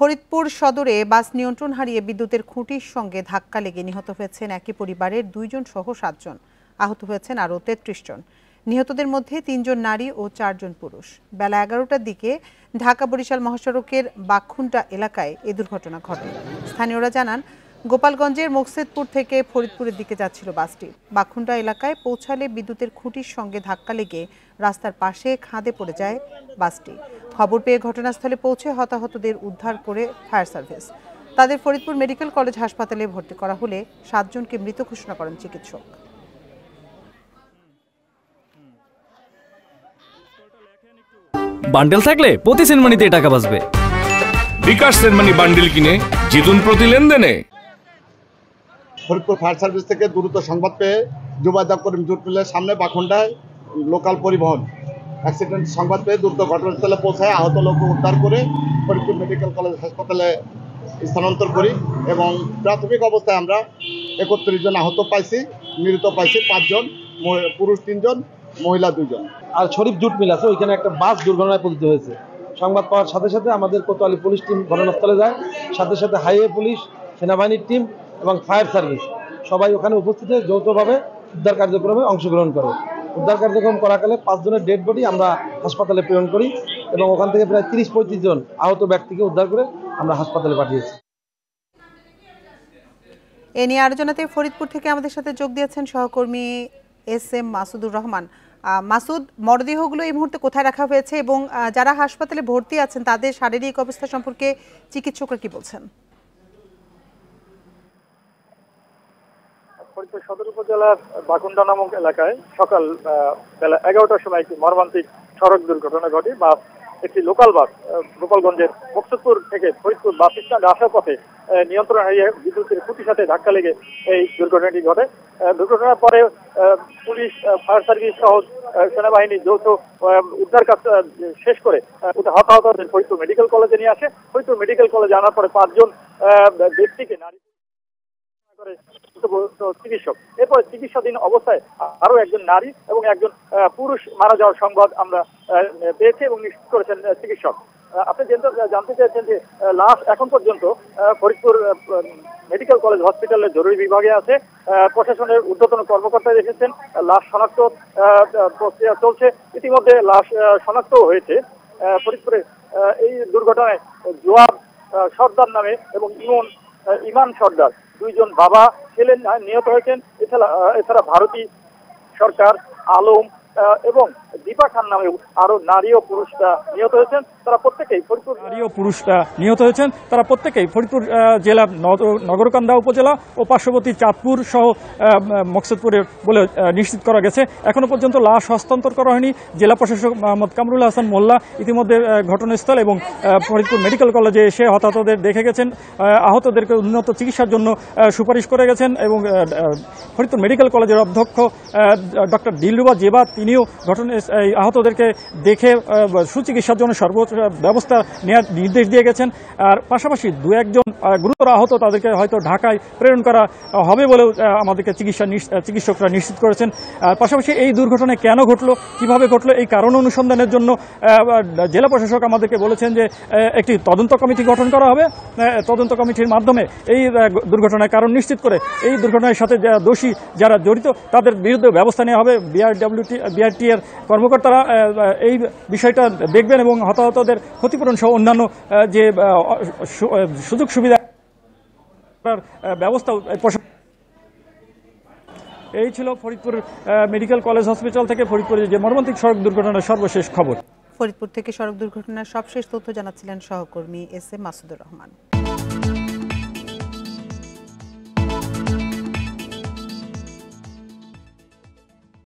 ফরিদপুর সদরে বাস নিয়ন্ত্রণ হারিয়ে বিদ্যুতের খুঁটির সঙ্গে ধাক্কা লেগে নিহত হয়েছেন একই পরিবারের 2 জন সহ 7 জন। আহত হয়েছেন আরও 33 জন। নিহতদের মধ্যে 3 জন নারী ও 4 জন পুরুষ। বেলা 11টার দিকে ঢাকা বরিশাল মহাসড়কের বাখুন্টা এলাকায় এই দুর্ঘটনা ঘটে। স্থানীয়রা জানান, গোপালগঞ্জের মোকসেদপুর থেকে ফরিদপুরের দিকে যাচ্ছিল বাসটি। বাখুন্টা এলাকায় পৌঁছালে বিদ্যুতের খুঁটির সঙ্গে ধাক্কা লেগে রাস্তার পাশে খাদে পড়ে যায় বাসটি। খবর পেয়ে ঘটনাস্থলে পৌঁছে হতাহতদের উদ্ধার করে ফায়ার সার্ভিস। তাদের ফরিদপুর মেডিকেল কলেজ হাসপাতালে ভর্তি করা হলে 7 জনকে মৃত ঘোষণা করেন চিকিৎসক। বান্ডেল থাকলে প্রতি সেনমানিতে টাকা বাঁচবে। বিকাশ সেনমানি বান্ডেল কিনে জিতুন প্রতি লেনদেনে। ফরিদপুর ফায়ার সার্ভিস থেকে দ্রুত সংবাদ পেয়ে জুবাইদা করিম জুট মিলের সামনে বাখুন্ডায় লোকাল পরিবহন অ্যাক্সিডেন্ট সংবাদ পেয়ে দ্রুত ঘটনাস্থলে পৌঁছায় আহত লোককে উদ্ধার করে ফরিদপুর মেডিকেল কলেজ হাসপাতালে স্থানান্তর করি এবং প্রাথমিক অবস্থায় আমরা 31 জন আহত পাইছি, মৃত পাইছি 5 জন, পুরুষ 3 জন, মহিলা 2 জন। আর শরীফ জুট মিল আছে, ওইখানে একটা বাস দুর্ঘটনায় পতিত হয়েছে। সংবাদ পাওয়ার সাথে সাথে আমাদের কোতোয়ালি পুলিশ টিম ঘটনাস্থলে যায়, সাথে সাথে হাইওয়ে পুলিশ, সেনাবাহিনীর টিম এবং ফায়ার সার্ভিস সবাই ওখানে উপস্থিত হয়ে যৌথভাবে উদ্ধার কার্যক্রমে অংশগ্রহণ করে। উদ্ধার কার্যক্রম করাকালে 5 জনের ডেড বডি আমরা হাসপাতালে প্রেরণ করি এবং ওখান থেকে প্রায় 30-35 জন আহত ব্যক্তিকে উদ্ধার করে আমরা হাসপাতালে পাঠিয়েছি। এ নিয়ে আলোচনাতে ফরিদপুর থেকে আমাদের সাথে যোগ দিয়েছেন সহকর্মী SM মাসুদুর রহমান। মাসুদ, মরদেহগুলো এই মুহূর্তে কোথায় রাখা হয়েছে এবং যারা হাসপাতালে ভর্তি আছেন তাদের শারীরিক অবস্থা সম্পর্কে চিকিৎসকরা কি বলছেন? ফরিদপুর সদর উপজেলার বাকুন্ডা নামক এলাকায় সকাল বেলা 11টার সময় একটি মর্মান্তিক সড়ক দুর্ঘটনা ঘটে। একটি লোকাল বাস গোপালগঞ্জের মোকসেদপুর থেকে ফরিদপুর বাস স্ট্যান্ড আসার পথে নিয়ন্ত্রণ হারিয়ে বিদ্যুতের খুঁটির সাথে ধাক্কা লেগে এই দুর্ঘটনাটি ঘটে। দুর্ঘটনার পরে পুলিশ, ফায়ার সার্ভিস সহ সেনাবাহিনী যৌথ উদ্ধার কাজ শেষ করে হতাহতদের ফরিদপুর মেডিকেল কলেজে নিয়ে আসে। ফরিদপুর মেডিকেল কলেজে আনার পরে 5 জন ব্যক্তিকে নারী চিকিৎসক, এরপরে চিকিৎসাধীন অবস্থায় আরো একজন নারী এবং একজন পুরুষ মারা যাওয়ার সংবাদ আমরা পেয়েছি এবং নিশ্চিত করেছেন চিকিৎসক। আপনি জানতে চেয়েছেন যে লাশ এখন পর্যন্ত ফরিদপুর মেডিকেল কলেজ হসপিটালের জরুরি বিভাগে আছে। প্রশাসনের ঊর্ধ্বতন কর্মকর্তা এসেছেন, লাশ শনাক্ত প্রক্রিয়া চলছে। ইতিমধ্যে লাশ শনাক্ত হয়েছে। ফরিদপুরে এই দুর্ঘটনায় জোয়াব সর্দার নামে এবং ইমান সর্দার 2 জন বাবা ছেলে নিহত হয়েছেন। এছাড়া ভারতী সরকার, আলম এবং দীপা খান নামে আরো নারী ও পুরুষরা নিহত হয়েছেন। তারা প্রত্যেকেই ফরিদপুর জেলার নগরকান্দা উপজেলা ও পার্শ্ববর্তী চাঁদপুর সহ মকসেদপুরের বলে নিশ্চিত করা গেছে। এখনো পর্যন্ত লাশ হস্তান্তর করা হয়নি। জেলা প্রশাসক মোহাম্মদ কামরুল হাসান মোল্লা ইতিমধ্যে ঘটনাস্থল এবং ফরিদপুর মেডিকেল কলেজে এসে হতাহতদের দেখে গেছেন, আহতদেরকে উন্নত চিকিৎসার জন্য সুপারিশ করে গেছেন এবং ফরিদপুর মেডিকেল কলেজের অধ্যক্ষ ডক্টর দিলরুবা জেবা তিনিও আহতদেরকে দেখে সুচিকিৎসার জন্য সর্বোচ্চ ব্যবস্থা নেওয়ার নির্দেশ দিয়ে গেছেন। আর পাশাপাশি 2-1 জন গুরুতর আহত তাদেরকে হয়তো ঢাকায় প্রেরণ করা হবে বলেও আমাদেরকে চিকিৎসকরা নিশ্চিত করেছেন। আর পাশাপাশি এই দুর্ঘটনা কেন ঘটলো, কিভাবে ঘটলো, এই কারণ অনুসন্ধানের জন্য জেলা প্রশাসক আমাদেরকে বলেছেন যে একটি তদন্ত কমিটি গঠন করা হবে। তদন্ত কমিটির মাধ্যমে এই দুর্ঘটনার কারণ নিশ্চিত করে এই দুর্ঘটনার সাথে দোষী যারা জড়িত তাদের বিরুদ্ধে ব্যবস্থা নেওয়া হবে। বিআরটি এর কর্মকর্তারা এই বিষয়টা দেখবেন এবং হতাহতদের ক্ষতিপূরণ সহ অন্যান্য যে সুযোগ সুবিধা ব্যবস্থা। এই ছিল ফরিদপুর মেডিকেল কলেজ হসপিটাল থেকে ফরিদপুরের যে মর্মান্তিক সড়ক দুর্ঘটনার সর্বশেষ খবর। ফরিদপুর থেকে সড়ক দুর্ঘটনার সবশেষ তথ্য জানাচ্ছিলেন সহকর্মী SM মাসুদুর রহমান।